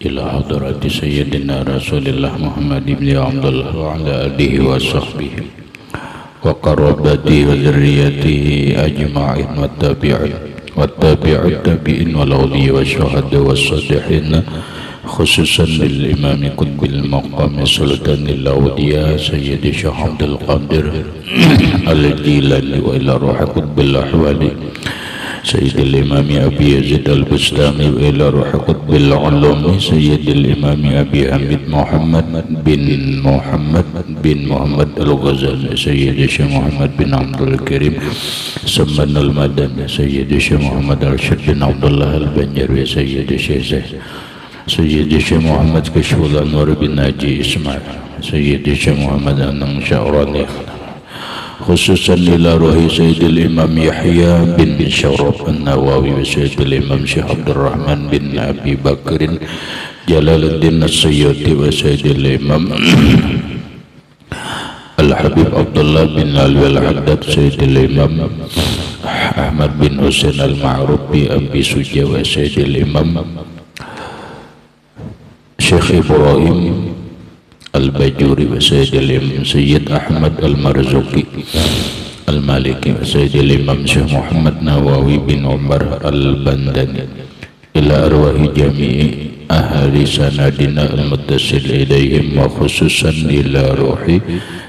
ila hadrati sayyidina Rasulillah Muhammad ibn Abdullah wa ala alihi wa sahbihi wa qarabatihi wa dzurriyyatihi ajma'in wa tabi'in wal awliya wa syuhada wa salihin khususan lil imam qutbil maqam sultanil awliya sayyidi Syekh Abdul Qadir al-Jilani wa ila ruh qutbil ahwali سيد الإمام أبي يزيد البستامي وإلى روح قطب العلوم سيد الإمام أبي حميد محمد بن محمد الغزالي سيد الشيخ محمد بن عبد الكريم سمن المدني سيد الشيخ محمد رشيد بن عبد الله البنجري سيد الشيخ محمد كشف الأنوار بن ناجي إسماعيل سيد الشيخ محمد أنم شعراني خصوصا إلى روح سيد الإمام يحيى بن شرف النووي وسيد الإمام شيخ عبد الرحمن بن أبي بكر جلال الدين السيوطي وسيد الإمام الحبيب عبد الله بن علوي الحداد سيد الإمام أحمد بن حسين المعروف بأبي سجى وسيد الإمام شيخ إبراهيم البجوري وسيد الإمام سيد أحمد المرزوقي المالكي وسيد الإمام شيخ محمد نواوي بن عمر البندني إلى أرواح جميع أهل سندنا المتصل إليهم وخصوصا إلى روح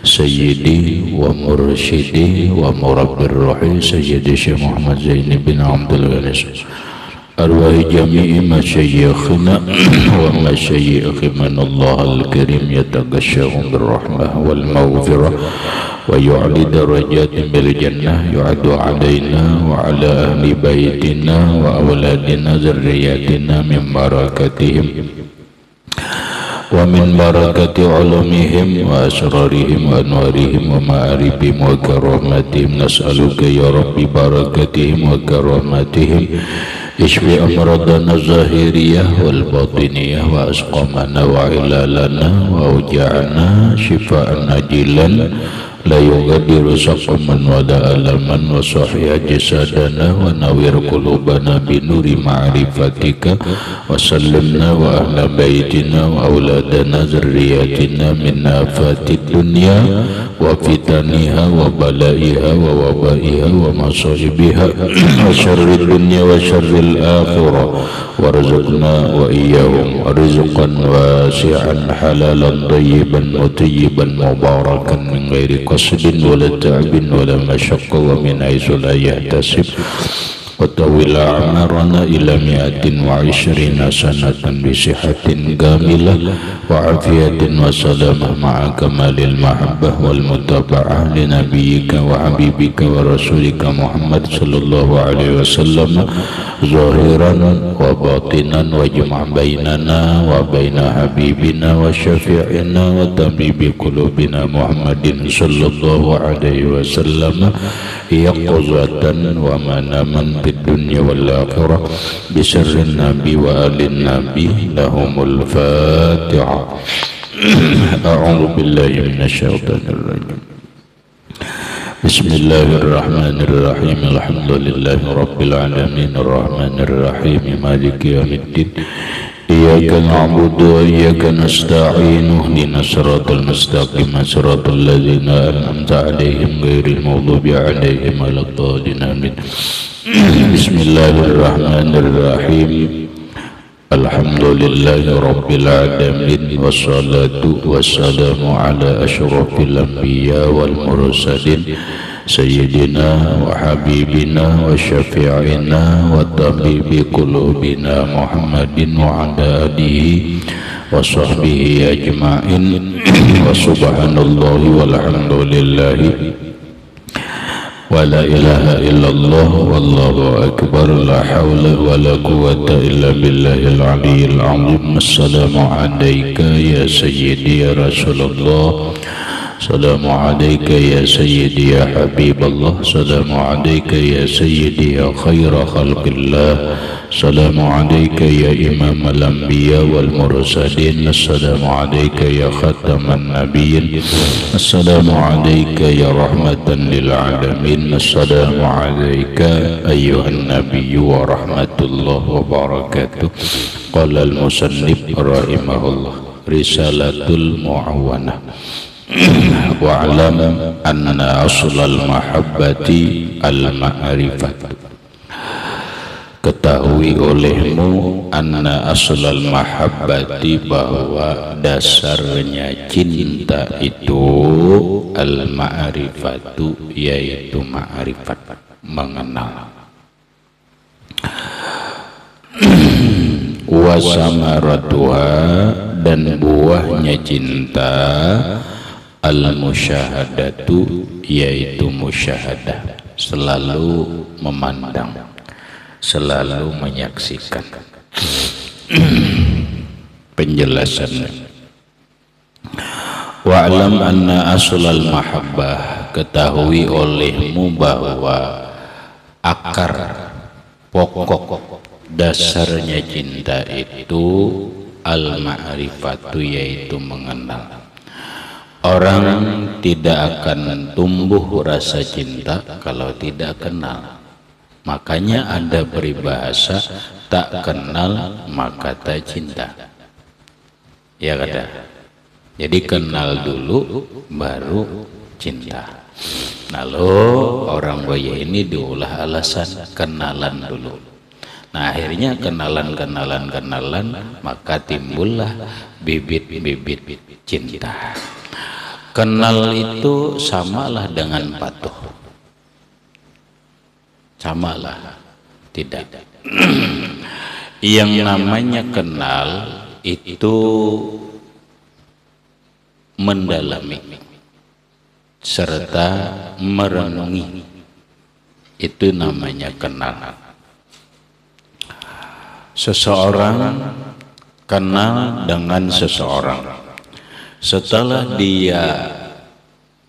سيدي ومرشدي ومربي الروح سيدي شيخ محمد زين بن عبد الغني أرواح جميع مشايخنا ومشايخ من الله الكريم يتغشاهم بالرحمة والمغفرة ويعلي درجات بالجنة يعد علينا وعلى أهل بيتنا وأولادنا ذرياتنا من بركاتهم ومن بركة علومهم وأسرارهم وأنوارهم ومعارفهم وكراماتهم نسألك يا رب بركاتهم وكراماتهم اشفي أمراضنا الظاهرية والباطنية وأسقامنا وعلالنا وأوجاعنا شفاء عاجلا لا يغادر سقما ولا ألما وصحح جسدنا ونوّر قلوبنا بنور معرفتك وسلمنا وأهل بيتنا وأولادنا ذرياتنا من آفات الدنيا وفتنها وبلائها ووبائها ومصائبها وشر الدنيا وشر الآخرة وارزقنا وإياهم رزقا واسعا حلالا طيبا مطيبا مباركا من غير قصد ولا تعب ولا مشقة ومن حيث لا يحتسب وطول أعمارنا إلى 120 سنة بصحة كاملة وعافية وسلامة مع كمال المحبة والمتابعة لنبيك وحبيبك ورسولك محمد صلى الله عليه وسلم ظاهرا وباطنا واجمع بيننا وبين حبيبنا وشفيعنا وطبيب قلوبنا محمد صلى الله عليه وسلم يقظة ومناما في الدنيا والآخرة بسر النبي وآل النبي لهم الفاتحة. أعوذ بالله من الشيطان الرجيم. بسم الله الرحمن الرحيم. الحمد لله رب العالمين الرحمن الرحيم مالك يوم الدين إياك نعبد وإياك نستعين اهدنا الصراط المستقيم صراط الذين أنعمت عليهم غير المغضوب عليهم ولا الضالين آمين. بسم الله الرحمن الرحيم. الحمد لله رب العالمين والصلاة والسلام على أشرف الأنبياء والمرسلين سيدنا وحبيبنا وشفيعنا وطبيب قلوبنا محمد وعلى آله وصحبه أجمعين وسبحان الله والحمد لله ولا إله إلا الله والله أكبر لا حول ولا قوة إلا بالله العلي العظيم. السلام عليك يا سيدي يا رسول الله السلام عليك يا سيدي يا حبيب الله. السلام عليك يا سيدي يا خير خلق الله. السلام عليك يا إمام الأنبياء والمرسلين. السلام عليك يا ختم النبيين. السلام عليك يا رحمة للعالمين. السلام عليك أيها النبي ورحمة الله وبركاته. قال المصنف رحمه الله رسالة المعونة. Wa'lam anna aslal mahabbati al-ma'rifat. Ketahui olehmu anna aslal mahabbati, bahwa dasarnya cinta itu al-ma'rifatu, yaitu ma'rifat, mengenal. Wa samaratuha, dan buahnya cinta al-musyahadatu, yaitu musyahadah, selalu memandang, selalu menyaksikan. Penjelasannya, wa'lam anna aslal mahabbah, ketahui olehmu bahwa akar, pokok, dasarnya cinta itu al-ma'rifatu, yaitu mengenal. Orang tidak akan tumbuh rasa cinta kalau tidak kenal. Makanya ada peribahasa, tak kenal maka tak cinta. Ya kada? Jadi kenal dulu baru cinta. Lalu orang boya ini diulah alasan kenalan dulu. Nah akhirnya kenalan, maka timbullah bibit-bibit cinta. Kenal itu samalah dengan patuh. Samalah, tidak. Yang namanya kenal itu mendalami serta merenungi, itu namanya kenal. Seseorang kenal dengan seseorang, setelah dia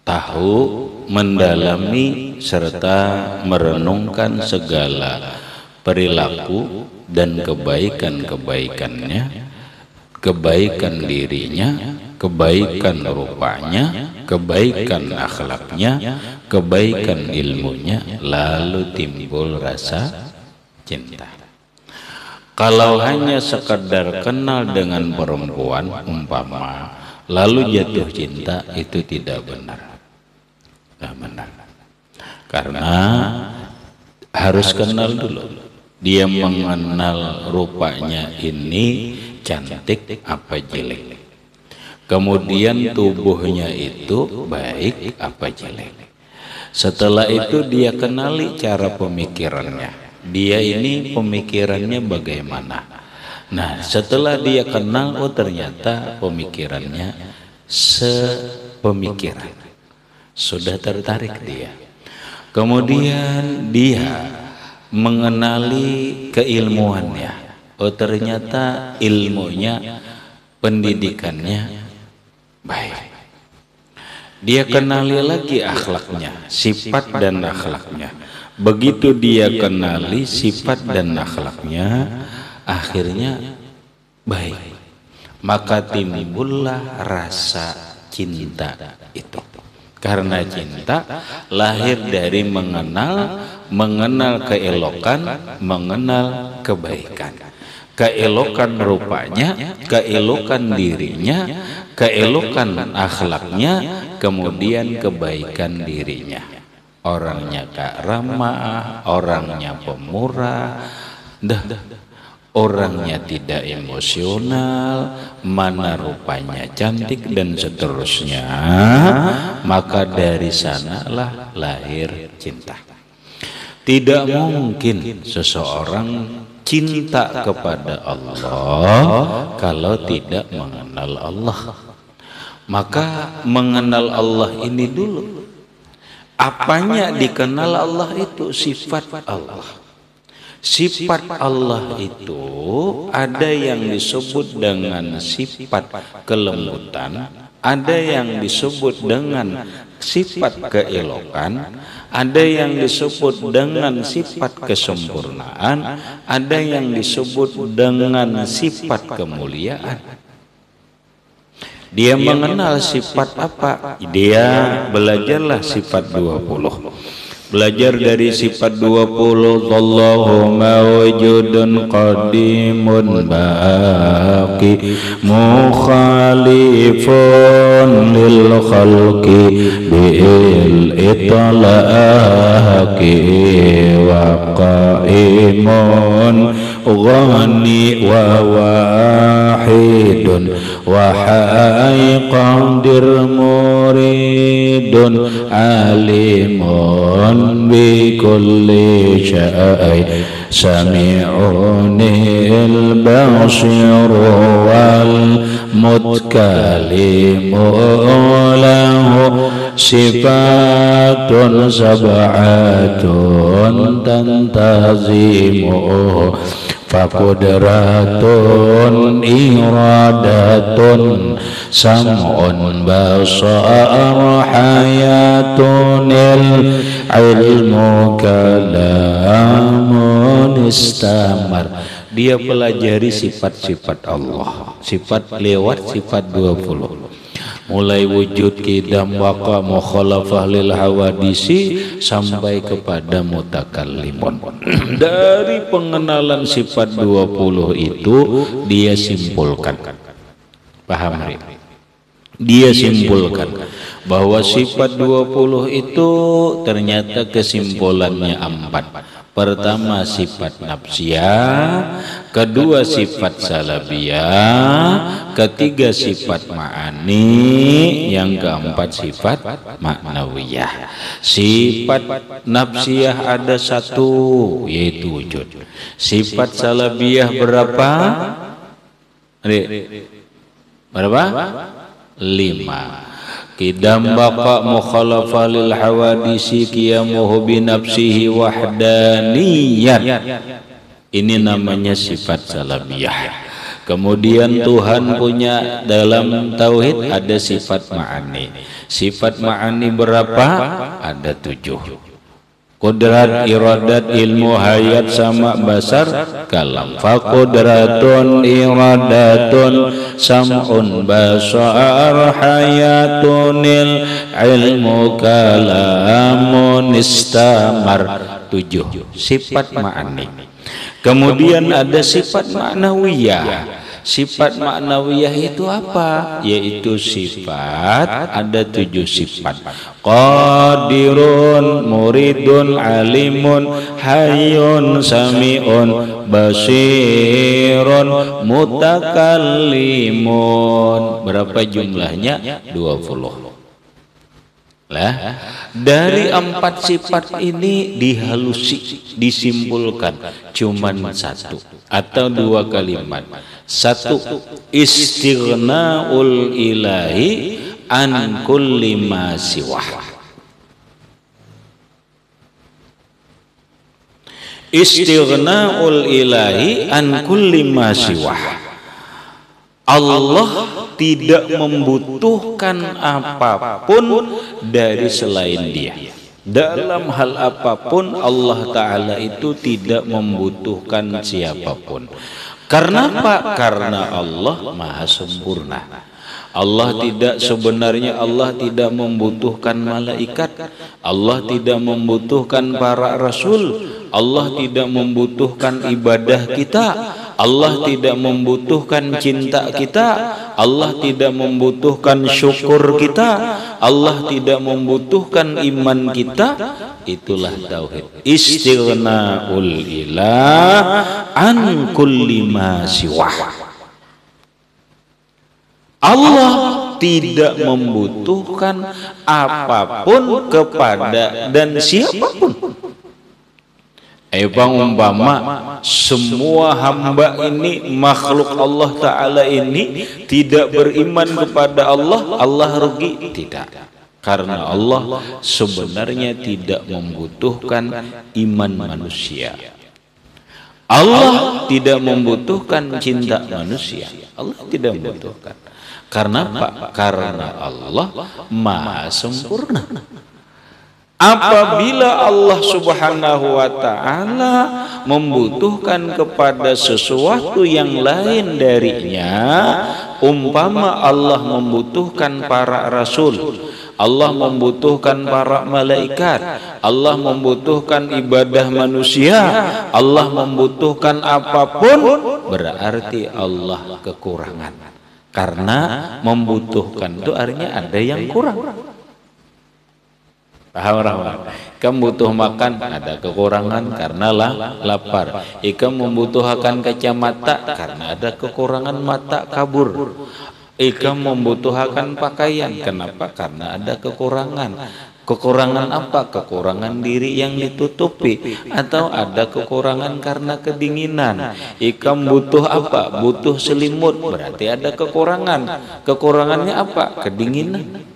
tahu, mendalami serta merenungkan segala perilaku dan kebaikan-kebaikannya, kebaikan dirinya, kebaikan rupanya, kebaikan akhlaknya, kebaikan ilmunya, lalu timbul rasa cinta. Kalau hanya sekedar kenal dengan perempuan umpama, lalu jatuh cinta, itu tidak benar. Tidak benar. Karena harus kenal dulu. Dia mengenal rupanya ini cantik apa jelek. Kemudian tubuhnya itu baik apa jelek. Setelah itu dia kenali cara pemikirannya. Dia ini pemikirannya bagaimana. Nah setelah dia kenal, oh ternyata pemikirannya sepemikiran, sudah tertarik dia. Kemudian dia mengenali keilmuannya, oh ternyata ilmunya, pendidikannya baik. Dia kenali lagi akhlaknya, sifat dan akhlaknya. Begitu dia kenali sifat dan akhlaknya, akhirnya baik, maka timbullah rasa cinta itu. Karena cinta lahir dari mengenal keelokan, mengenal kebaikan. Keelokan rupanya, keelokan dirinya, keelokan akhlaknya, kemudian kebaikan dirinya. Orangnya gak ramah, orangnya pemurah, orangnya tidak emosional, mana rupanya cantik dan seterusnya. Maka dari sanalah lahir cinta. Tidak mungkin seseorang cinta kepada Allah kalau tidak mengenal Allah. Maka mengenal Allah ini dulu. Apanya dikenal Allah itu? Sifat Allah. Sifat Allah itu ada yang disebut dengan sifat kelembutan, ada yang disebut dengan sifat keelokan, ada yang disebut dengan sifat kesempurnaan, ada yang disebut dengan sifat kemuliaan. Dia mengenal sifat apa? Dia belajarlah sifat 20. Belajar dari sifat 20. Allahumma wujudun qadimun baqi mukhalifun lil khalqi bil itlaqi wa qaimun ghani wa wahidun wa qadir muridun alimun bi kulli syai sami'unil basir wal mutkalimu lahu sifatun sab'atun tantazimu faqudratun iradatun sam'un basar hayatunil ilmu kalamun istamar. Dia pelajari sifat-sifat Allah, sifat lewat sifat 20. Mulai wujud, qidam, waqa, mukhalafah lil hawadisi sampai kepada mutakallimun. Dari pengenalan sifat 20 itu dia simpulkan. Paham? Dia simpulkan bahwa sifat 20 itu ternyata kesimpulannya 4. Pertama sifat nafsiyah, kedua sifat salabiyah, ketiga sifat ma'ani, yang keempat sifat maknawiyah. Sifat nafsiyah ada 1, yaitu wujud. Sifat salabiyah berapa? Berapa? 5. Qidam baqa mukhalafah lil hawadisi qiyamuhu bi nafsihi wahdaniyan. Ini namanya sifat salabiyah. Kemudian Tuhan punya dalam tauhid ada sifat ma'ani. Sifat ma'ani berapa? Ada 7. Qudrat, iradat, ilmu, hayat, sama, basar, kalam. Faqudratun iradatun sam'un basar hayatunil ilmu kalamun istamar. 7 sifat ma'ani. Kemudian ada sifat ma'nawiyah. Sifat ma'nawiyah itu apa? Yaitu sifat, ada 7 sifat. Qadirun, muridun, alimun, hayyun, sami'un, basirun, mutakallimun. Berapa jumlahnya? 20. Lah, dari 4 sifat ini dihalusi, disimpulkan cuman 1 atau 2 kalimat. 1, istighna'ul ilahi an kulli ma siwah. Istighna'ul ilahi an kulli ma siwah. Allah tidak membutuhkan apapun dari selain Dia. Dalam hal apapun Allah Ta'ala itu tidak membutuhkan siapapun. Karena apa? Karena Allah maha sempurna. Allah tidak, sebenarnya Allah tidak membutuhkan malaikat. Allah tidak membutuhkan para rasul. Allah tidak membutuhkan ibadah kita. Allah tidak membutuhkan cinta kita. Allah tidak membutuhkan syukur kita. Allah tidak membutuhkan iman kita. Itulah tauhid. Istighna'ul ilah an kulli ma siwah. Allah tidak membutuhkan apapun kepada dan siapapun. Umpama semua hamba ini, makhluk Allah Ta'ala ini tidak beriman kepada Allah, Allah rugi? Tidak. Karena Allah sebenarnya tidak membutuhkan iman manusia. Allah tidak membutuhkan cinta manusia. Allah tidak membutuhkan. Karena apa? Karena Allah Maha sempurna. Apabila Allah Subhanahu wa taala membutuhkan kepada sesuatu yang lain darinya, umpama Allah membutuhkan para rasul, Allah membutuhkan para malaikat, Allah membutuhkan ibadah manusia, Allah membutuhkan apapun, berarti Allah kekurangan. Karena membutuhkan itu artinya ada yang kurang. Paham rahmat? Ikam butuh makan, ada kekurangan karena lapar. Ikam membutuhkan kacamata karena ada kekurangan mata kabur. Ikam membutuhkan pakaian, kenapa? Karena ada kekurangan. Kekurangan apa? Kekurangan diri yang ditutupi, atau ada kekurangan karena kedinginan. Ikam butuh apa? Butuh selimut, berarti ada kekurangan. Kekurangannya apa? Kedinginan.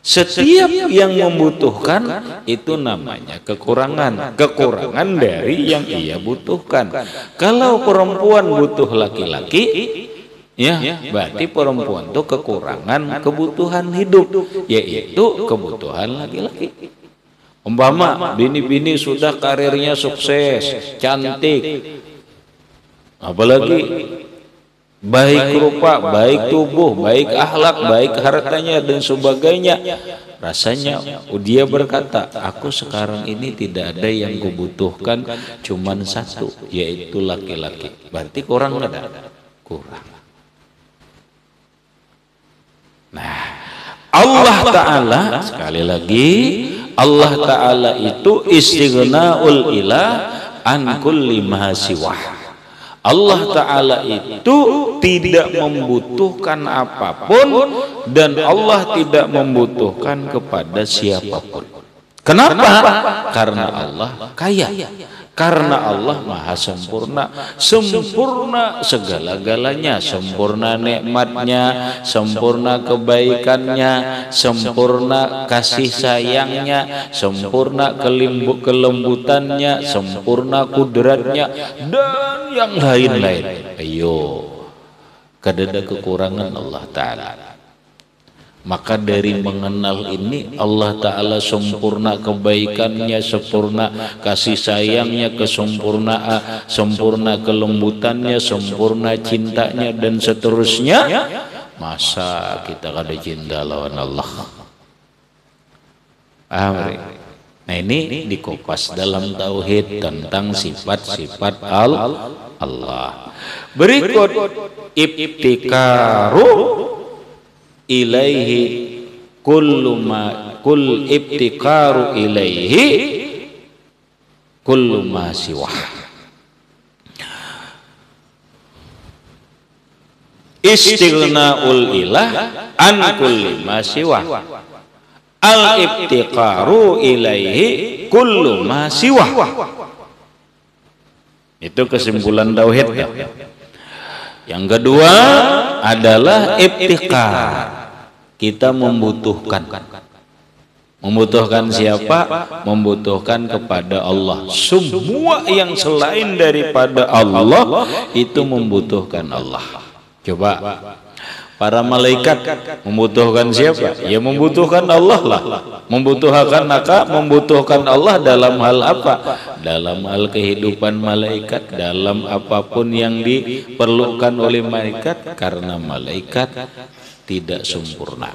Setiap yang membutuhkan itu namanya kekurangan. Kekurangan dari yang ia butuhkan. Kalau perempuan butuh laki-laki, ya berarti perempuan itu kekurangan kebutuhan hidup, yaitu kebutuhan laki-laki. Umpama bini-bini sudah karirnya sukses, cantik, apalagi baik rupa, baik tubuh, baik akhlak, baik hartanya dan sebagainya. Rasanya dia berkata, aku sekarang ini tidak ada yang kubutuhkan, cuman satu, yaitu laki-laki. Berarti kurang ada? Kurang. Nah, Allah Ta'ala, sekali lagi, Allah Ta'ala itu istighna'ul ilah an kulli ma siwah. Allah Ta'ala itu tidak membutuhkan apapun, dan Allah tidak membutuhkan kepada siapapun. Kenapa? Karena Allah kaya. Karena Allah Maha sempurna. Sempurna segala-galanya. Sempurna nikmatnya, sempurna kebaikannya, sempurna kasih sayangnya, sempurna kelembutannya, sempurna kudratnya, dan yang lain-lain. Ayo, kadada kekurangan Allah Ta'ala. Maka dari mengenal ini, Allah Ta'ala sempurna kebaikannya, sempurna kasih sayangnya, sempurna kelembutannya, sempurna cintanya, dan seterusnya. Masa kita kada cinta lawan Allah? Nah, ini dikupas dalam tauhid tentang sifat-sifat Allah. Berikut ibtikaru ilaihi kul ibtikaru ilaihi kullu ma siwah. Istighna'ul ilah an kulli ma siwah. Al ibtikaru ilaihi kullu ma siwah. Itu kesimpulan tauhid. Yang kedua adalah ibtikar. Kita membutuhkan. Membutuhkan siapa? Membutuhkan kepada Allah. Semua yang selain daripada Allah itu membutuhkan Allah. Coba, para malaikat membutuhkan siapa? Ya membutuhkan Allah lah. Membutuhkan Allah dalam hal apa? Dalam hal kehidupan malaikat, dalam apapun yang diperlukan oleh malaikat, karena malaikat tidak sempurna.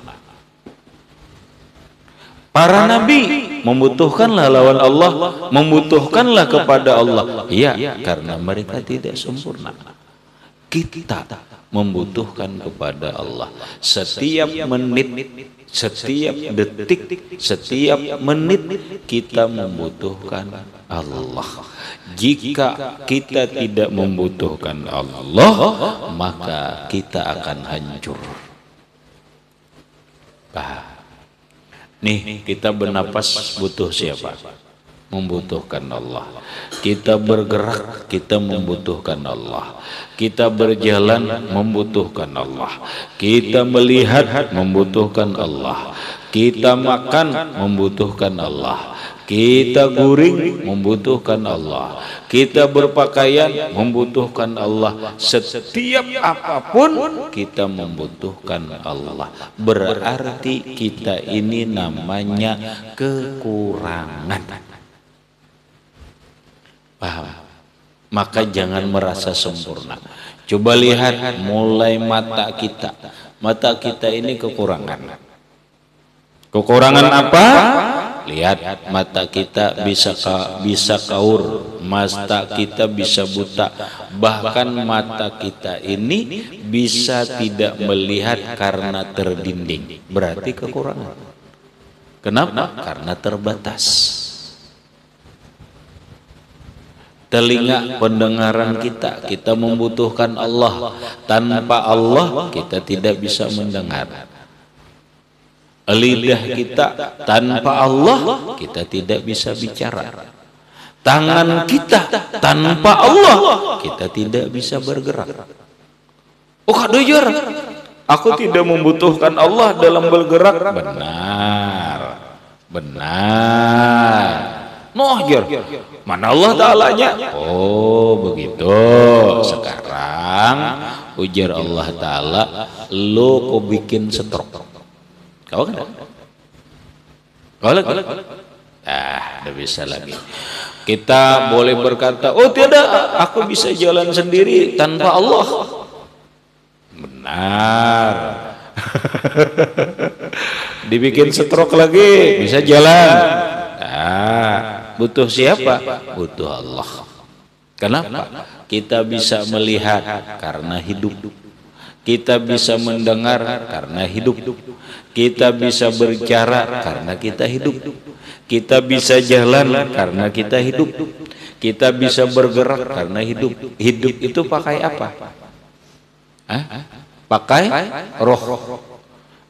Para nabi membutuhkanlah lawan Allah, membutuhkanlah kepada Allah. Iya, karena mereka tidak sempurna. Kita membutuhkan kepada Allah. Setiap menit, setiap detik, setiap menit kita membutuhkan Allah. Jika kita tidak membutuhkan Allah, maka kita akan hancur. Nih, kita bernapas butuh siapa? Membutuhkan Allah. Kita bergerak, kita membutuhkan Allah. Kita berjalan, membutuhkan Allah. Kita melihat, membutuhkan Allah. Kita makan membutuhkan Allah. Kita guring membutuhkan Allah. Kita berpakaian membutuhkan Allah. Setiap apapun kita membutuhkan Allah. Berarti kita ini namanya kekurangan. Paham? Maka jangan merasa sempurna. Coba lihat mulai mata kita. Mata kita ini kekurangan. Kekurangan apa? Lihat, mata kita bisa kaur, mata kita bisa buta, bahkan mata kita ini bisa tidak melihat karena terdinding. Berarti kekurangan. Kenapa? Karena terbatas. Telinga, pendengaran kita membutuhkan Allah. Tanpa Allah kita tidak bisa mendengar. Lidah kita, tanpa Allah kita tidak bisa bicara. Tangan kita, tanpa Allah kita tidak bisa bergerak. Oh Kak Doyer, aku tidak membutuhkan Allah dalam bergerak. Benar, benar. Nohjer, mana Allah Ta'alanya? Oh begitu. Sekarang ujar Allah Ta'ala, lo kok bikin stroke? Kau kan? Kau lagi? Udah bisa lagi. Kita boleh berkata, oh tidak, aku bisa jalan sendiri tanpa Allah. Benar. Dibikin stroke lagi, bisa jalan. Butuh siapa? Butuh Allah. Kenapa? Kita bisa melihat karena hidup. Kita bisa mendengar karena hidup. Kita bisa berbicara karena kita hidup. Kita bisa jalan karena kita hidup. Kita bisa bergerak karena hidup. Hidup itu pakai apa? Pakai roh.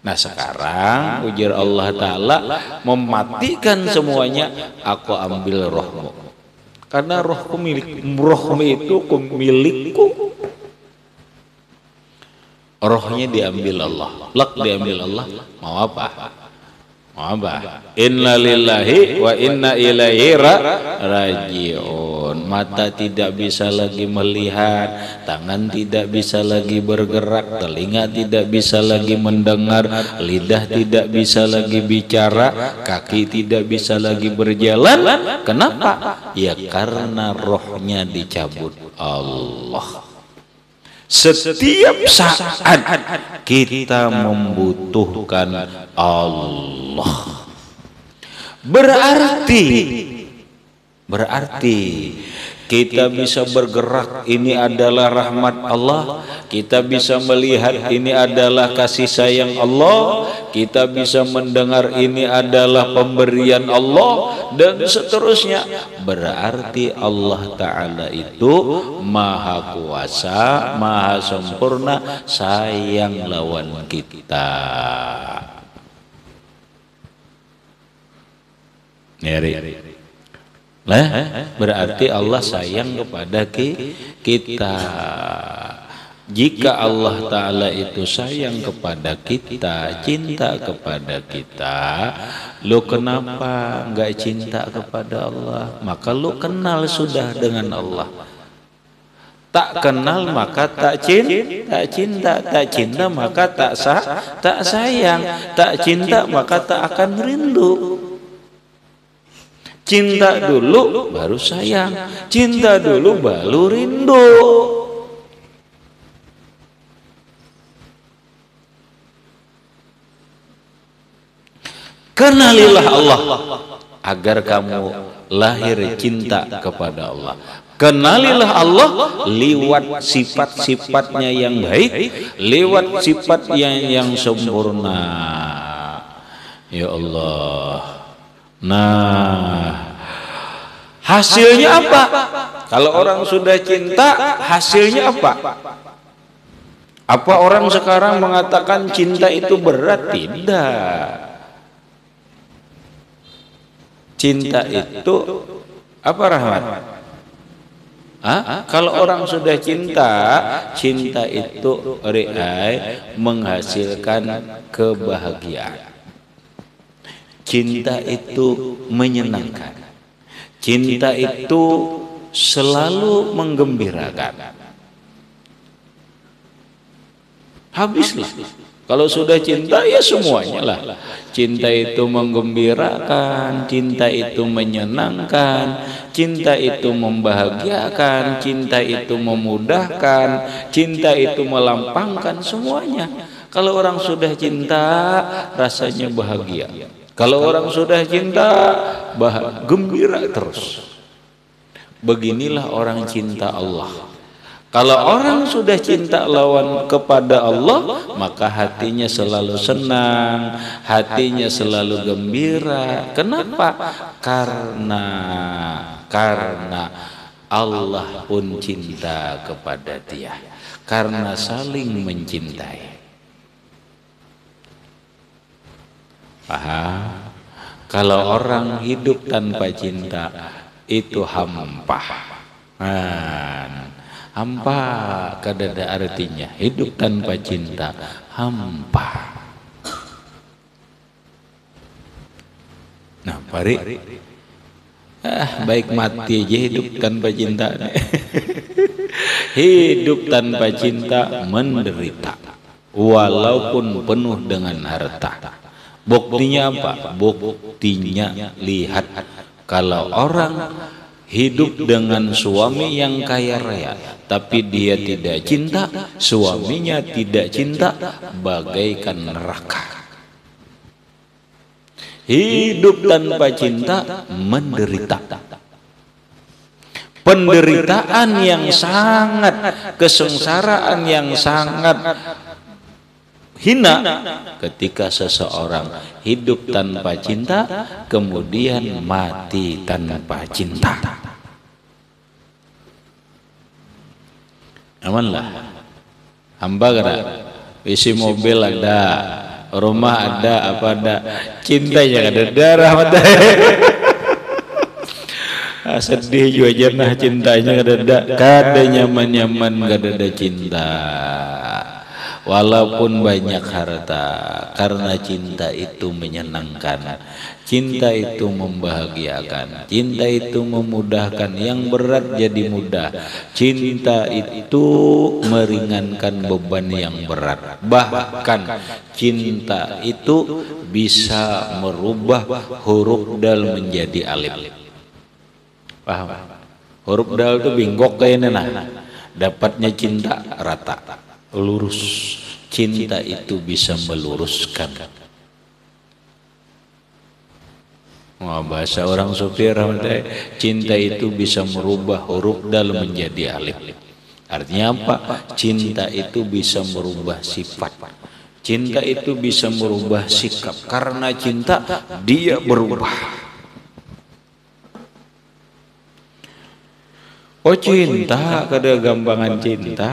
Nah sekarang ujar Allah Ta'ala mematikan semuanya. Aku ambil rohmu. Karena rohku rohmu itu milikku. Rohnya diambil Allah, lak diambil Allah. Mau apa? Mau apa? Inna lillahi wa inna ilaihi rajiun. Mata tidak bisa lagi melihat, tangan tidak bisa lagi bergerak, telinga tidak bisa lagi mendengar, lidah tidak bisa lagi bicara, kaki tidak bisa lagi berjalan. Kenapa? Ya karena rohnya dicabut Allah. Setiap saat kita membutuhkan Allah. Berarti kita bisa bergerak, ini adalah rahmat Allah. Kita bisa melihat, ini adalah kasih sayang Allah. Kita bisa mendengar, ini adalah pemberian Allah, dan seterusnya. Berarti Allah Ta'ala itu maha kuasa, maha sempurna, sayang lawan kita. Nyari. Nah, berarti Allah sayang kepada kita. Jika Allah Ta'ala itu sayang kepada kita, cinta kepada kita, lo kenapa nggak cinta kepada Allah? Maka lo kenal sudah dengan Allah. Tak kenal maka tak cinta, tak cinta maka tak sayang, tak cinta maka tak akan rindu. Cinta dulu baru sayang, cinta dulu baru rindu. Kenalilah Allah agar kamu lahir cinta kepada Allah. Kenalilah Allah lewat sifat-sifatnya yang baik, lewat sifat yang sempurna. Ya Allah. Nah, hasilnya apa? Kalau orang sudah cinta, hasilnya apa? Apa orang sekarang mengatakan cinta itu berat? Tidak. Cinta itu apa, Rahmat? Kalau orang sudah cinta, cinta itu menghasilkan kebahagiaan. cinta itu menyenangkan. Cinta itu selalu menggembirakan. Habislah. Kalau sudah cinta ya semuanya lah. Cinta itu menggembirakan, cinta itu menyenangkan, cinta itu membahagiakan, cinta itu memudahkan, cinta itu melampangkan semuanya. Kalau orang sudah cinta rasanya bahagia. Kalau orang sudah cinta gembira terus. Beginilah orang cinta Allah. Kalau orang sudah cinta lawan kepada Allah, maka hatinya selalu senang, hatinya selalu gembira. Kenapa? Karena Allah pun cinta kepada dia. Karena saling mencintai. Paham? Kalau orang hidup tanpa cinta itu hampa. Hampa kadada artinya hidup tanpa cinta, hampa. Nah, pari baik mati aja hidup tanpa cinta. Hidup tanpa cinta menderita walaupun penuh dengan harta. Buktinya apa? Buktinya lihat kalau orang hidup dengan suami yang kaya raya, tapi dia tidak cinta, suaminya tidak cinta, bagaikan neraka. Hidup tanpa cinta menderita. Penderitaan yang sangat, kesengsaraan yang sangat hina ketika seseorang hidup tanpa cinta kemudian mati tanpa cinta. Amanlah. Hamba kada isi mobil ada, rumah ada, apa ada, cintanya kada ada, rahmat. Sedih juga jenah cintanya kada ada, kada nyaman-nyaman kada ada cinta. Walaupun banyak harta, karena cinta itu menyenangkan, cinta itu membahagiakan, cinta itu memudahkan, yang berat jadi mudah, cinta itu meringankan beban yang berat, bahkan cinta itu bisa merubah huruf dal menjadi alif. Paham? Huruf dal itu binggok kayaknya, nah dapatnya cinta rata, lurus. Cinta itu bisa meluruskan. Wah, bahasa orang supir, cinta itu bisa merubah huruf dal menjadi alif. Artinya apa? Cinta itu bisa merubah sifat. Cinta itu bisa merubah sikap. Karena cinta dia berubah. Oh cinta, kada gampangan cinta.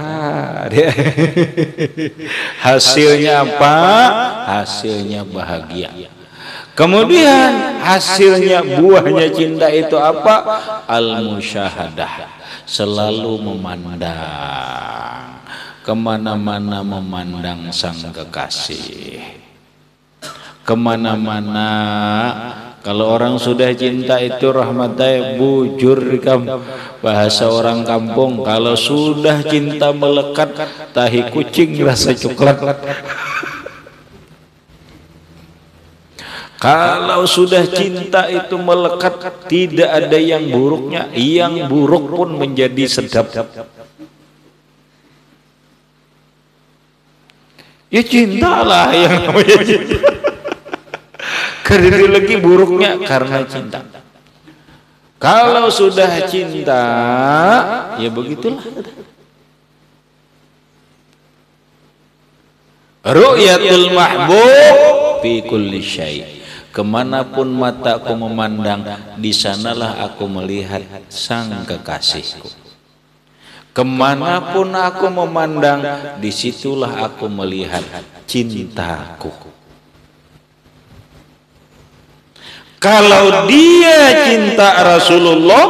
Hasilnya apa? Hasilnya bahagia. Kemudian hasilnya, buahnya cinta itu apa? Al-musyahadah. Selalu memandang, kemana-mana memandang sang kekasih. Kemana-mana. Kalau orang sudah cinta itu rahmatai bujur bahasa orang kampung. Kalau sudah cinta melekat, tahi kucing rasa coklat. Kalau sudah cinta itu melekat, tidak ada yang buruknya, yang buruk pun menjadi sedap. Ya cintalah yang namanya cinta. Karena lagi buruknya karena cinta. Kalau sudah cinta, ya begitulah. Ru'yatul mahbub fi kulli syai'. Kemanapun mataku memandang, di sanalah aku melihat sang kekasihku. Kemanapun aku memandang, disitulah aku melihat cintaku. Kalau dia cinta Rasulullah,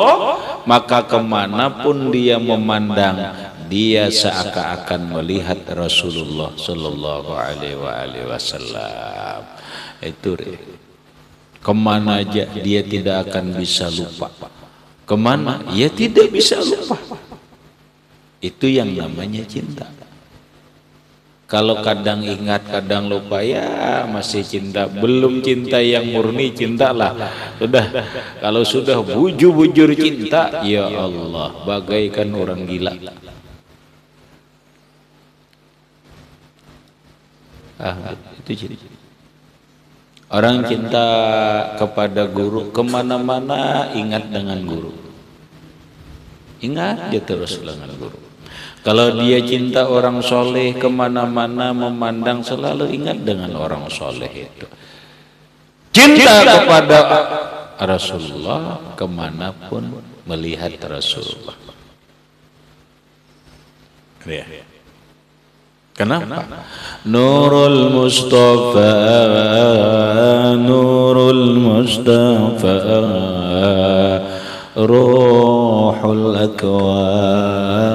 maka kemanapun dia memandang, dia seakan-akan melihat Rasulullah Sallallahu Alaihi Wasallam. Itu Kemana aja dia tidak akan bisa lupa. Kemana? Ya tidak bisa lupa. Itu yang namanya cinta. Kalau kadang ingat, kadang lupa, ya masih cinta. Belum cinta yang murni, cintalah. Sudah, kalau sudah bujur-bujur cinta, ya Allah, bagaikan orang gila. Itu cinta. Orang cinta kepada guru, kemana-mana ingat dengan guru. Ingat dia terus dengan guru. Kalau dia cinta orang soleh, kemana-mana memandang selalu ingat dengan orang soleh itu. Cinta kepada Rasulullah, kemanapun melihat Rasulullah. Ya. Kenapa? Nurul Mustafa, Nurul Mustafa, Ruhul Akwan,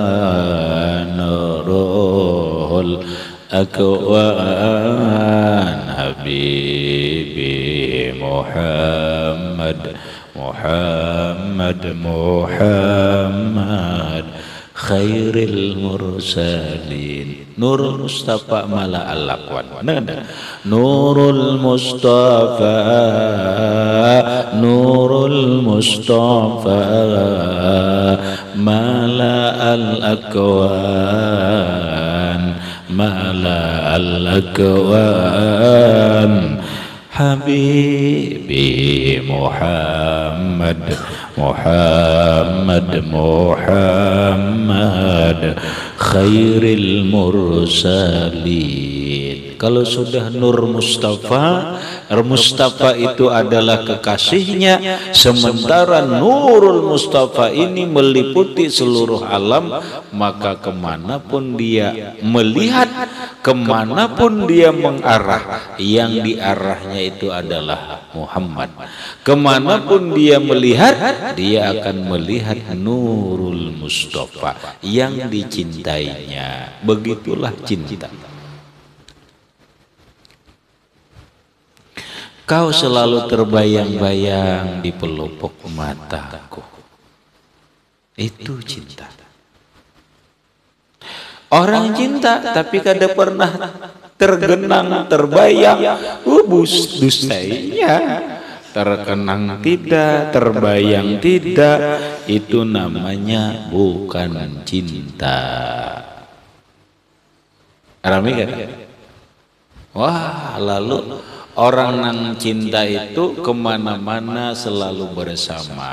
Ruhul Akwan, Habibi Muhammad, Muhammad, Muhammad, Khairil Mursalin. Nurul Mustafa mala al-aqwan. Nurul Mustafa, Nurul Mustafa mala al-aqwan, mala al-aqwan, Habibi Muhammad, Muhammad, Muhammad, Khairil Mursalin. Kalau sudah Nur Mustafa, Mustafa itu adalah kekasihnya, sementara Nurul Mustafa ini meliputi seluruh alam, maka kemanapun dia melihat, kemanapun dia mengarah, yang diarahnya itu adalah Muhammad. Kemanapun dia melihat, dia akan melihat Nurul Mustafa yang dicintainya. Begitulah cinta. Kau selalu terbayang-bayang di pelupuk mataku. Itu cinta. Orang cinta tapi kada pernah tergenang, terbayang, dustainya. Terkenang tidak, terbayang tidak, itu namanya bukan cinta. Rame kan? Wah, lalu orang yang cinta itu kemana-mana selalu bersama.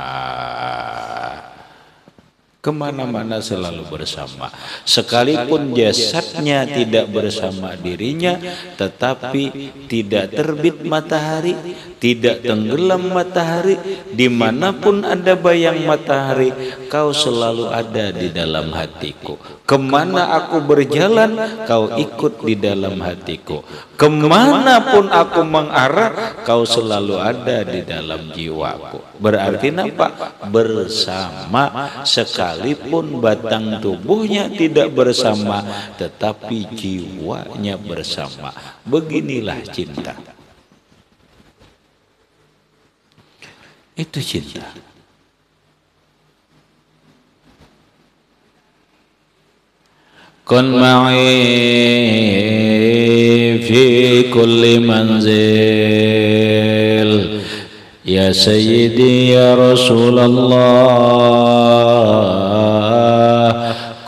Kemana-mana selalu bersama. Sekalipun jasadnya tidak bersama dirinya, tetapi tidak terbit matahari, tidak tenggelam matahari, dimanapun ada bayang matahari, kau selalu ada di dalam hatiku. Kemana aku berjalan, kau ikut di dalam hatiku. Kemanapun aku mengarah, kau selalu ada di dalam jiwaku. Berarti apa? Bersama, sekalipun batang tubuhnya tidak bersama, tetapi jiwanya bersama. Beginilah cinta. Itu cinta. Kun ma'i fi kulli manzil, ya sayyidi ya Rasulullah,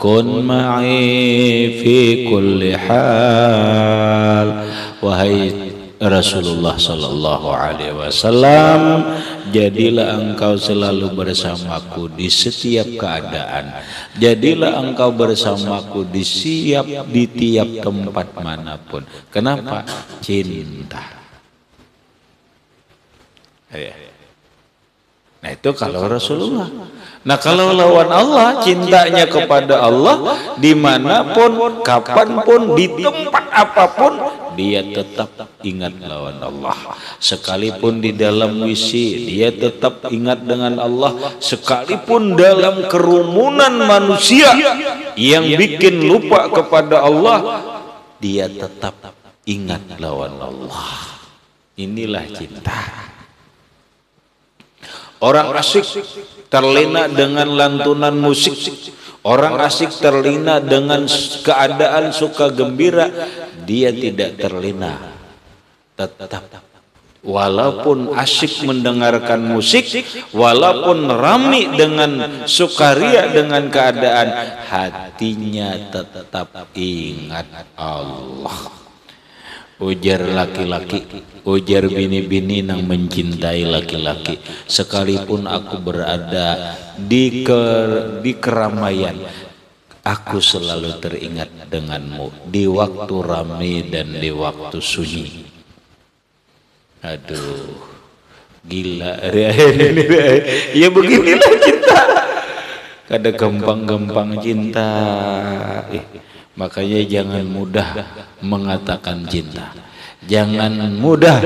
kun ma'i fi kulli hal. Wahai Rasulullah sallallahu alaihi wasallam, jadilah engkau selalu bersamaku di setiap keadaan. Jadilah engkau bersamaku di tiap tempat manapun. Kenapa? Cinta. Nah itu kalau Rasulullah. Nah kalau lawan Allah, cintanya kepada Allah, dimanapun, kapanpun, di tempat apapun, dia tetap ingat lawan Allah. Sekalipun di dalam WC, dia tetap ingat dengan Allah. Sekalipun dalam kerumunan manusia yang bikin lupa kepada Allah, dia tetap ingat lawan Allah. Inilah cinta. Orang asik terlena dengan lantunan musik, orang asik terlena dengan keadaan suka gembira, dia tidak terlena. Tetap walaupun asyik mendengarkan musik, walaupun ramai dengan sukaria dengan keadaan, hatinya tetap ingat Allah. Ujar laki-laki, ujar bini-bini yang mencintai laki-laki, sekalipun aku berada di keramaian, aku selalu teringat denganmu di waktu ramai dan di waktu sunyi. Aduh, gila. Ya beginilah cinta. Kada gampang-gampang cinta. Makanya jangan mudah mengatakan cinta. Jangan mudah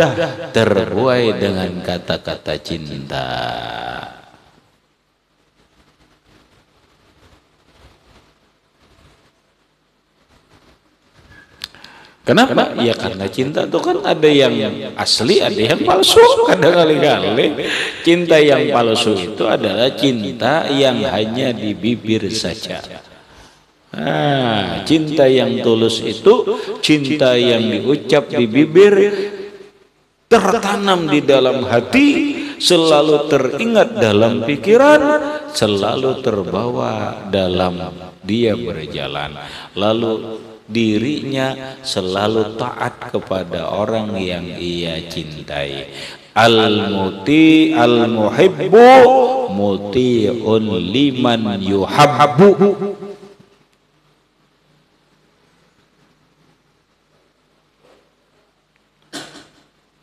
terbuai dengan kata-kata cinta. Kenapa? Ya karena cinta itu kan ada yang asli, ada yang palsu. Kadang-kali cinta yang palsu itu adalah cinta yang hanya di bibir saja. Cinta yang tulus itu cinta yang diucap di bibir, tertanam di dalam hati, selalu teringat dalam pikiran, selalu terbawa dalam dia berjalan, lalu dirinya selalu taat kepada orang yang ia cintai. Al-muti al-muhibbu muti'un liman yuhabbu.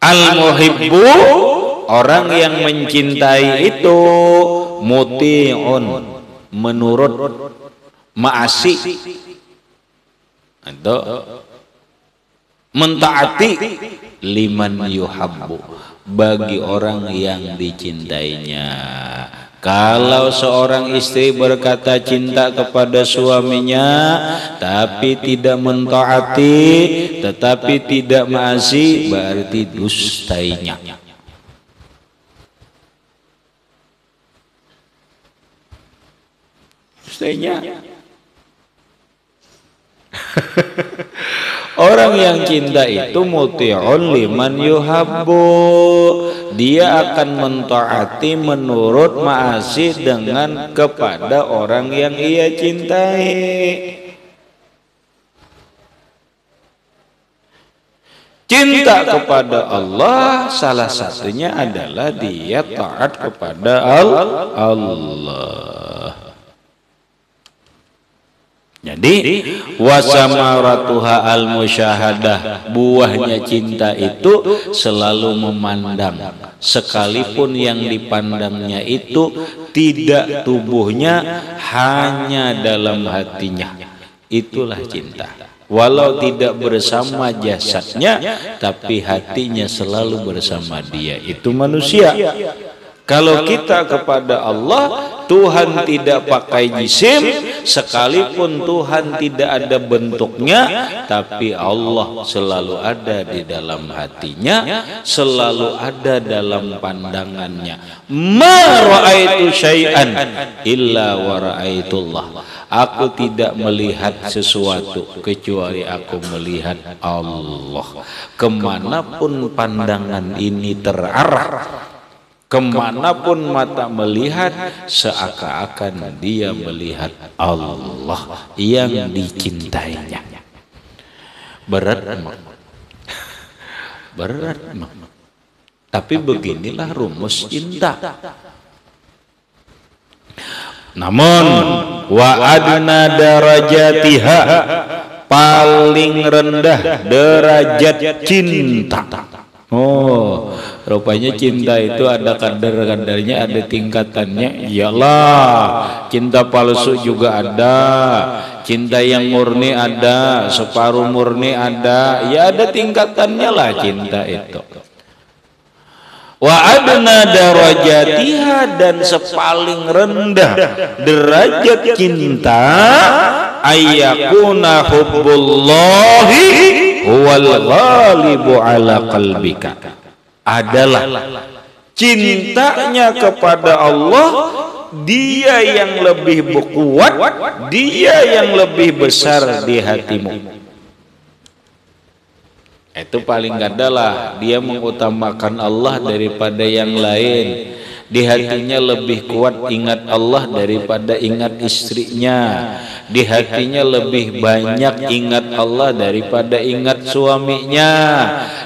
Al-muhibbu, orang yang mencintai itu, muti'un, menurut, ma'asi, atau mentaati, liman yuhabbu, bagi orang yang dicintainya. Kalau seorang istri berkata cinta kepada suaminya tapi tidak mentaati, tetapi tidak ma'asi, berarti dustainya. Dustainya. Orang yang cinta itu muti'un liman yuhabbu, dia akan mentaati, menurut, ma'asi dengan kepada orang yang ia cintai. Cinta kepada Allah salah satunya adalah dia taat kepada Allah. Jadi wasamaratuha al-musyahadah, buahnya cinta itu selalu memandang, sekalipun yang dipandangnya itu tidak tubuhnya, hanya dalam hatinya. Itulah cinta. Walau tidak bersama jasadnya, tapi hatinya selalu bersama dia. Itu manusia. Kalau kita kepada Allah, Tuhan tidak pakai jisim, sekalipun Tuhan tidak ada bentuknya, tapi Allah selalu ada di dalam hatinya, selalu ada dalam pandangannya. Ma ra'aitu syai'an illa wa ra'aitullah. Aku tidak melihat sesuatu kecuali aku melihat Allah. Kemanapun pandangan ini terarah, kemanapun mata melihat, seakan-akan dia melihat Allah yang dicintainya. Berat memang. Berat memang. Tapi beginilah rumus cinta. Namun wa adna darajatiha, paling rendah derajat cinta. Oh, rupanya cinta itu ada kadar-kadarnya, ada tingkatannya. Iyalah, cinta palsu juga ada, cinta yang murni ada, separuh murni ada. Ya ada tingkatannya lah cinta itu. Wa adna darajatiha, dan sepaling rendah derajat cinta, ayyakuna hubbullahi huwal ghalibu ala qalbika, adalah cintanya kepada Allah, dia yang lebih kuat, dia yang lebih besar di hatimu. Itu paling adalah dia mengutamakan Allah daripada yang lain. Di hatinya lebih kuat ingat Allah daripada ingat istrinya. Di hatinya lebih banyak ingat Allah daripada ingat suaminya.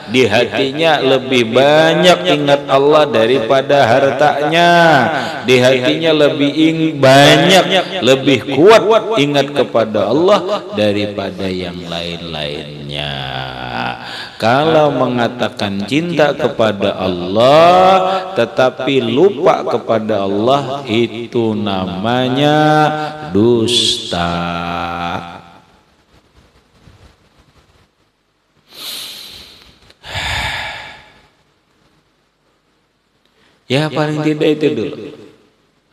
Di hatinya lebih banyak ingat Allah daripada hartanya. Di hatinya lebih banyak, lebih kuat ingat kepada Allah daripada yang lain-lainnya. Kalau mengatakan cinta kepada Allah tetapi lupa kepada Allah, itu namanya dusta. Ya paling tidak itu dulu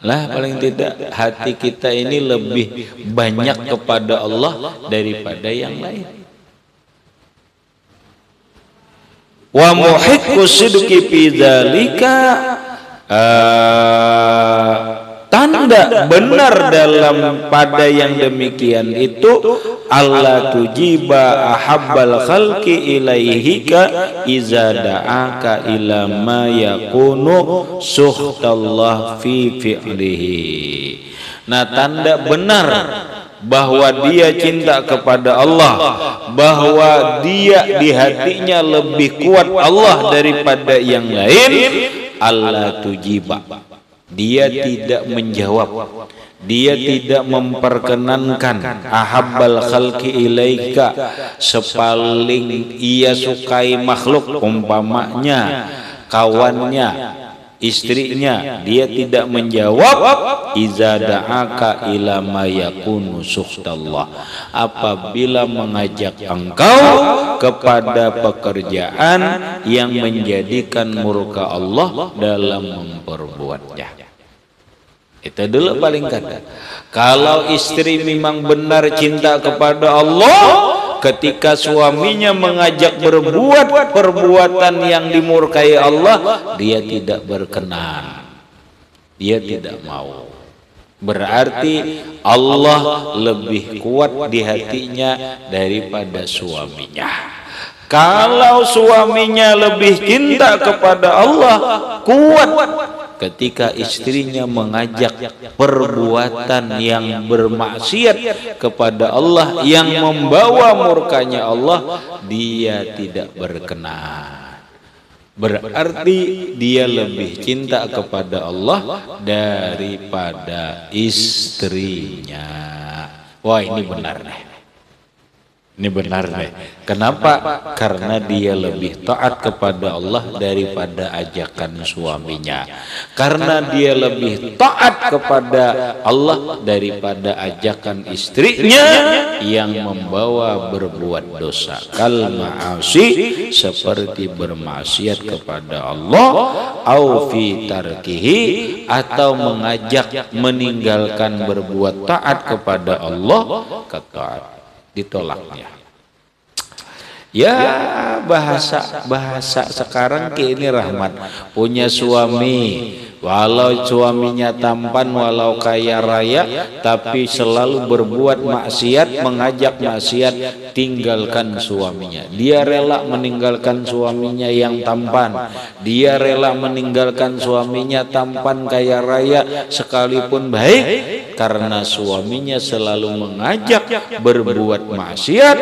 lah, paling tidak hati kita ini lebih banyak kepada Allah daripada yang lain. Wa muhiqqu sidqi fi dzalika, tanda benar dalam pada yang demikian itu, Allah tujiba ahabbal khalqi ilaihika iza da'aka ila ma yakunu suhtallah fi fi'lihi. Nah, tanda benar bahwa dia cinta kepada Allah, bahwa dia di hatinya lebih kuat Allah daripada yang lain, Allah tujiba, dia tidak menjawab, dia tidak memperkenankan ahabbal khalqi ilaika, sepaling ia sukai makhluk, umpamanya kawannya, istrinya, dia tidak menjawab iza da'aka ila ma yakunu suhtallah, apabila mengajak engkau kepada pekerjaan yang menjadikan murka Allah dalam memperbuatnya. Itu dulu paling kada. Kalau istri memang benar cinta kepada Allah, ketika suaminya mengajak berbuat perbuatan yang dimurkai Allah, dia tidak berkenan, dia tidak mau. Berarti Allah lebih kuat di hatinya daripada suaminya. Kalau suaminya lebih cinta kepada Allah, kuat ketika istrinya mengajak perbuatan yang bermaksiat kepada Allah, yang membawa murkanya Allah, dia tidak berkenan. Berarti dia lebih cinta kepada Allah daripada istrinya. Wah, ini benar nih. Ini benar nih. Kenapa? Karena dia lebih taat kepada Allah daripada ajakan suaminya. Karena dia lebih taat kepada Allah daripada ajakan istrinya yang membawa berbuat dosa. Kal ma'asi, seperti bermaksiat kepada Allah, au fi tarkihi, atau mengajak meninggalkan berbuat taat kepada Allah, ketaat ditolaknya. Ya, bahasa sekarang ini Rahmat punya suami, walau suaminya tampan, walau kaya raya, tapi selalu berbuat maksiat, mengajak maksiat, tinggalkan suaminya. Dia rela meninggalkan suaminya yang tampan, dia rela meninggalkan suaminya tampan kaya raya sekalipun baik, karena suaminya selalu mengajak berbuat maksiat,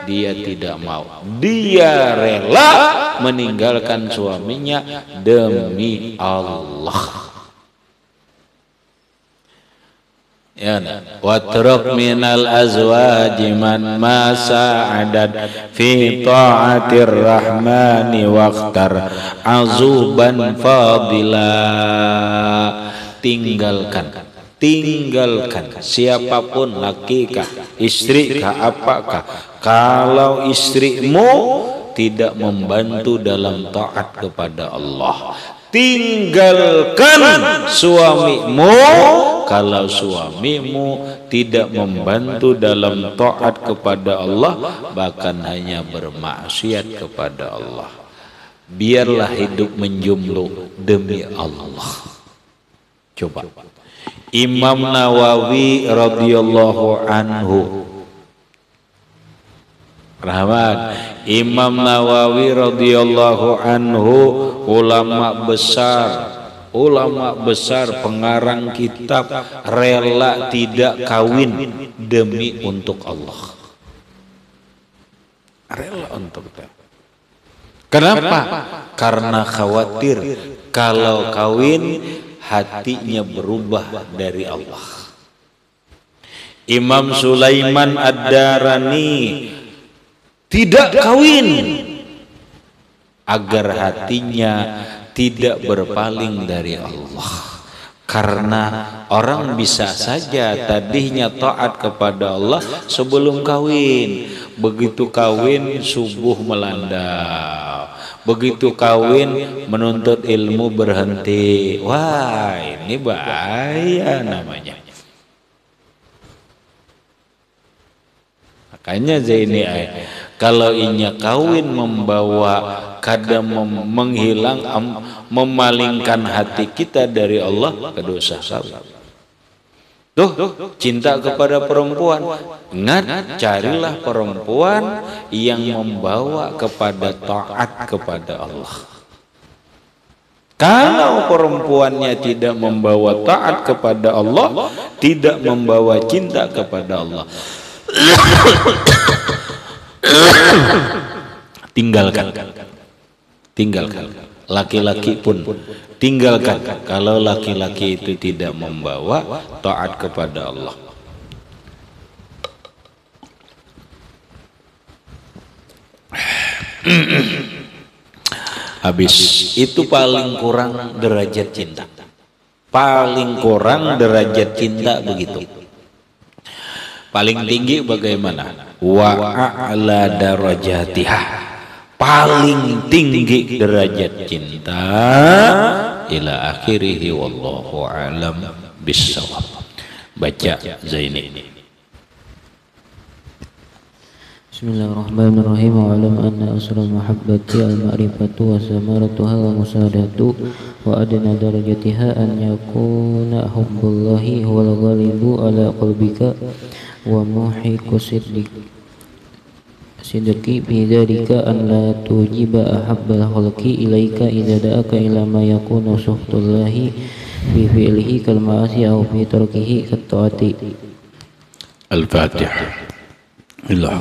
dia tidak mau. Dia rela meninggalkan suaminya demi Allah. Ya, watruk minal azwaji man ma sa'adat fi ta'atir rahmani waqtar azuban fadila. Tinggalkan siapapun, laki kah, istri kah, apakah, kalau istrimu tidak membantu dalam taat kepada Allah. Tinggalkan suamimu kalau suamimu tidak membantu dalam taat kepada Allah, bahkan hanya bermaksiat kepada Allah. biarlah hidup menjomblo demi Allah. Coba Imam Nawawi radhiyallahu anhu, rahmat, Imam Nawawi radhiyallahu anhu, ulama besar pengarang kitab, rela tidak kawin demi untuk Allah. Rela untuk itu. Kenapa? Karena khawatir kalau kawin hatinya berubah dari Allah. Imam Sulaiman Ad-Darani tidak kawin agar hatinya tidak berpaling dari Allah. Karena orang bisa saja tadinya taat kepada Allah sebelum kawin, begitu kawin subuh melanda, begitu kawin menuntut ilmu berhenti. Wah, ini bahaya namanya. Makanya Zaini kalau inya kawin membawa kadang menghilang, memalingkan hati kita dari Allah, kedosa kawin. Tuh, cinta kepada perempuan, ingat, carilah perempuan yang membawa kepada taat kepada Allah. Kalau perempuannya tidak membawa taat kepada Allah, tidak membawa cinta kepada Allah, tinggalkan. Laki-laki pun tinggalkan kalau laki-laki itu tidak membawa taat kepada Allah. Habis itu paling kurang derajat cinta. Paling kurang derajat cinta begitu. Paling tinggi bagaimana? Wa a'la darajatiha. Paling tinggi derajat cinta ila akhirih, wallahu a'lam bissawab. Baca Zaini. Bismillahirrahmanirrahim. Wa alam anna asral mahabbati al-ma'rifatu wa samaratuha wa musadatu wa adna darajatiha an yakuna hubbullahi huwal ghalibu ala qalbika wa muhiqu sidqi fi dzalika an la tujiba ahabbal khalqi ilaika idza da'aka ila ma yakunu suhtullahi fi fi'lihi kal ma'asi aw fi tarkihi kat taati. Al-Fatihah. Illa